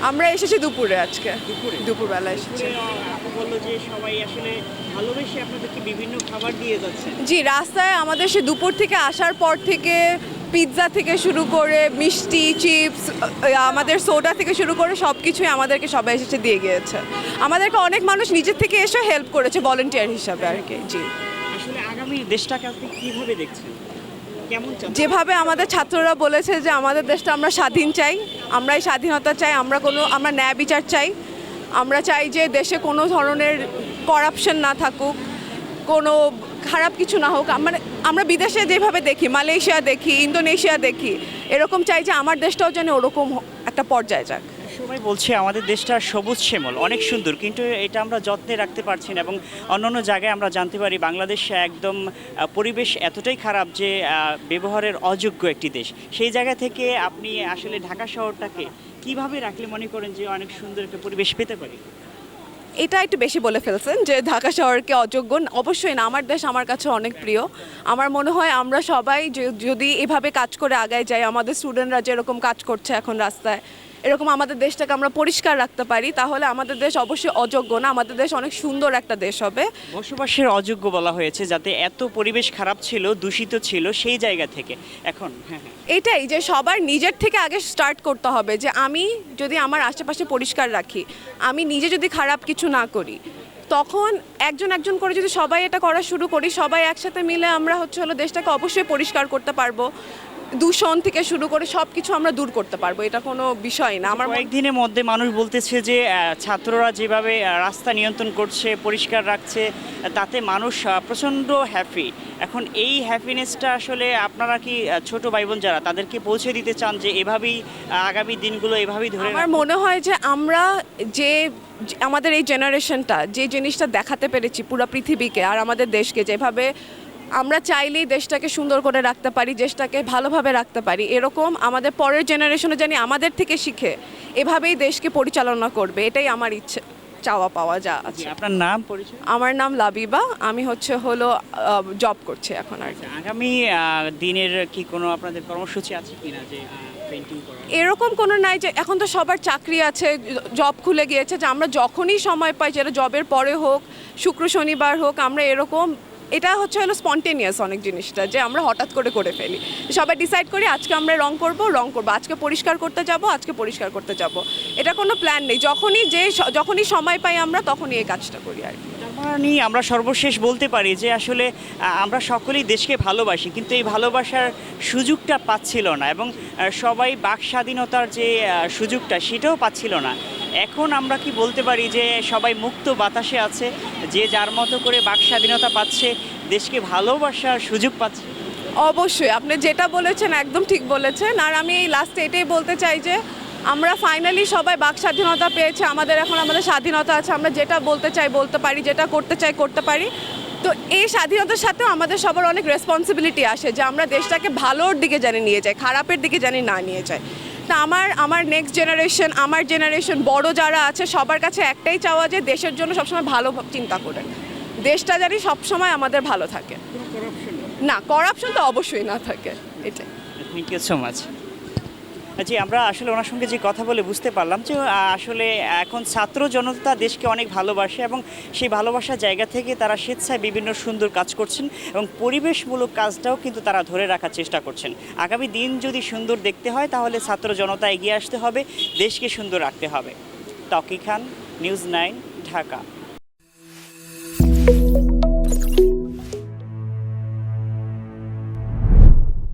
আমরা এসেছি দুপুরে আজকে, দুপুরে? দুপুরবেলা এসেছি। আপু বললো যে সবাই আসলে ভালোবেসে আপনাদেরকে বিভিন্ন খাবার দিয়ে যাচ্ছে। জি, রাস্তায় আমাদের সে দুপুর থেকে আসার পর থেকে পিৎজা থেকে শুরু করে মিষ্টি, চিপস, আমাদের সোডা থেকে শুরু করে সব কিছুই আমাদেরকে সবাই এসেছে দিয়ে গিয়েছে। আমাদেরকে অনেক মানুষ নিজের থেকে এসে হেল্প করেছে ভলেন্টিয়ার হিসাবে আর কি। জি, আসলে আগামী দেশটাকে আপনি কিভাবে দেখছেন, কেমন চান? যেভাবে আমাদের ছাত্ররা বলেছে যে আমাদের দেশটা আমরা স্বাধীন চাই, আমরা এই স্বাধীনতা চাই, আমরা ন্যায় বিচার চাই, আমরা চাই যে দেশে কোনো ধরনের করাপশন না থাকুক, কোনো খারাপ কিছু না হোক। আমরা বিদেশে যেভাবে দেখি, মালয়েশিয়া দেখি, ইন্দোনেশিয়া দেখি, এরকম চাই যে আমার দেশটাও যেন ওরকম একটা পর্যায়ে যাক। সবাই বলছে আমাদের দেশটা সবুজ শ্যামল, অনেক সুন্দর, কিন্তু এটা আমরা যত্নে রাখতে পারছি না। এবং অন্যান্য জায়গায় আমরা জানতে পারি বাংলাদেশ একদম পরিবেশ এতটাই খারাপ যে ব্যবহারের অযোগ্য একটি দেশ। সেই জায়গা থেকে আপনি আসলে ঢাকা শহরটাকে কিভাবে রাখলে মনে করেন যে অনেক সুন্দর একটা পরিবেশ পেতে পারি? এটা একটু বেশি বলে ফেলছেন যে ঢাকা শহরকে অযোগ্য। অবশ্যই না, আমার দেশ আমার কাছে অনেক প্রিয়। আমার মনে হয় আমরা সবাই যদি এভাবে কাজ করে আগায় যাই, আমাদের স্টুডেন্টরা যেরকম কাজ করছে এখন রাস্তায়, এরকম আমাদের দেশটাকে আমরা পরিষ্কার রাখতে পারি, তাহলে আমাদের দেশ অবশ্যই অযোগ্য না, আমাদের দেশ অনেক সুন্দর একটা দেশ হবে। বসবাসের অযোগ্য বলা হয়েছে, যাতে এত পরিবেশ খারাপ ছিল, দূষিত ছিল, সেই জায়গা থেকে এখন হ্যাঁ হ্যাঁ এটাই যে সবার নিজের থেকে আগে স্টার্ট করতে হবে, যে আমি যদি আমার আশেপাশে পরিষ্কার রাখি, আমি নিজে যদি খারাপ কিছু না করি, তখন একজন একজন করে যদি সবাই এটা করা শুরু করি, সবাই একসাথে মিলে আমরা হলো দেশটাকে অবশ্যই পরিষ্কার করতে পারবো। দূষণ থেকে শুরু করে সব কিছু আমরা দূর করতে পারবো, এটা কোনো বিষয় না। আমার কয়েকদিনের মধ্যে মানুষ বলতেছে যে ছাত্ররা যেভাবে রাস্তা নিয়ন্ত্রণ করছে, পরিষ্কার রাখছে, তাতে মানুষ প্রচণ্ড হ্যাপি। এখন এই হ্যাপিনেসটা আসলে আপনারা কি ছোট ভাই বোন যারা, তাদেরকে পৌঁছে দিতে চান যে এভাবেই আগামী দিনগুলো এভাবেই ধরে আমার মনে হয় যে আমরা যে আমাদের এই জেনারেশনটা যে জিনিসটা দেখাতে পেরেছি পুরো পৃথিবীকে আর আমাদের দেশকে, যেভাবে আমরা চাইলেই দেশটাকে সুন্দর করে রাখতে পারি, দেশটাকে ভালোভাবে রাখতে পারি, এরকম আমাদের পরের জেনারেশনে জানি আমাদের থেকে শিখে এভাবেই দেশকে পরিচালনা করবে, এটাই আমার ইচ্ছে, চাওয়া পাওয়া যা আছে। আপনার নাম পরিচয়? আমার নাম লাবিবা, আমি হলো জব করছি এখন আর কি। আগামী দিনের কি কোনো আপনাদের কর্মসূচি আছে কিনা যে পেইন্টিং করা? এরকম কোনো নাই যে এখন তো সবার চাকরি আছে, জব খুলে গিয়েছে, যে আমরা যখনই সময় পাই, যেটা জবের পরে হোক, শুক্র শনিবার হোক, আমরা এরকম, এটা হলো স্পন্টেনিয়াস অনেক জিনিসটা, যে আমরা হঠাৎ করে ফেলি, সবাই ডিসাইড করি আজকে আমরা রং করব, আজকে পরিষ্কার করতে যাব, এটা কোনো প্ল্যান নেই, যখনই সময় পাই আমরা তখনই এই কাজটা করি আর কি। মানে আমরা সর্বশেষ বলতে পারি যে আসলে আমরা সকলেই দেশকে ভালোবাসি, কিন্তু এই ভালোবাসার সুযোগটা পাচ্ছিল না, এবং সবাই বাক স্বাধীনতার যে সুযোগটা সেটাও পাচ্ছিল না। এখন আমরা কি বলতে পারি যে সবাই মুক্ত বাতাসে আছে, যে যার মতো করে বাক স্বাধীনতা পাচ্ছে, দেশকে ভালোবাসার সুযোগ পাচ্ছে? অবশ্যই আপনি যেটা বলেছেন একদম ঠিক বলেছেন। আর আমি এই লাস্টে এটাই বলতে চাই যে আমরা ফাইনালি সবাই বাক স্বাধীনতা পেয়েছে, আমাদের স্বাধীনতা আছে, আমরা যেটা বলতে চাই বলতে পারি, যেটা করতে চাই করতে পারি। তো এই স্বাধীনতার সাথেও আমাদের সবার অনেক রেসপন্সিবিলিটি আসে, যে আমরা দেশটাকে ভালোর দিকে জানি নিয়ে যাই, খারাপের দিকে জানি না নিয়ে যাই। তা আমার নেক্সট জেনারেশন, আমার জেনারেশন, বড় যারা আছে, সবার কাছে একটাই চাওয়া যে দেশের জন্য সবসময় ভালো চিন্তা করেন, দেশটা জানি সবসময় আমাদের ভালো থাকে, না করাপশন তো অবশ্যই না থাকে, এটাই। Thank you so much. জি, আমরা আসলে ওনার সঙ্গে যে কথা বলে বুঝতে পারলাম যে আসলে এখন ছাত্র জনতা দেশকে অনেক ভালোবাসে, এবং সেই ভালোবাসার জায়গা থেকে তারা স্বেচ্ছায় বিভিন্ন সুন্দর কাজ করছেন, এবং পরিবেশমূলক কাজটাও কিন্তু তারা ধরে রাখার চেষ্টা করছেন। আগামী দিন যদি সুন্দর দেখতে হয়, তাহলে ছাত্র জনতা এগিয়ে আসতে হবে, দেশকে সুন্দর রাখতে হবে। তকি খান, নিউজ 9, ঢাকা।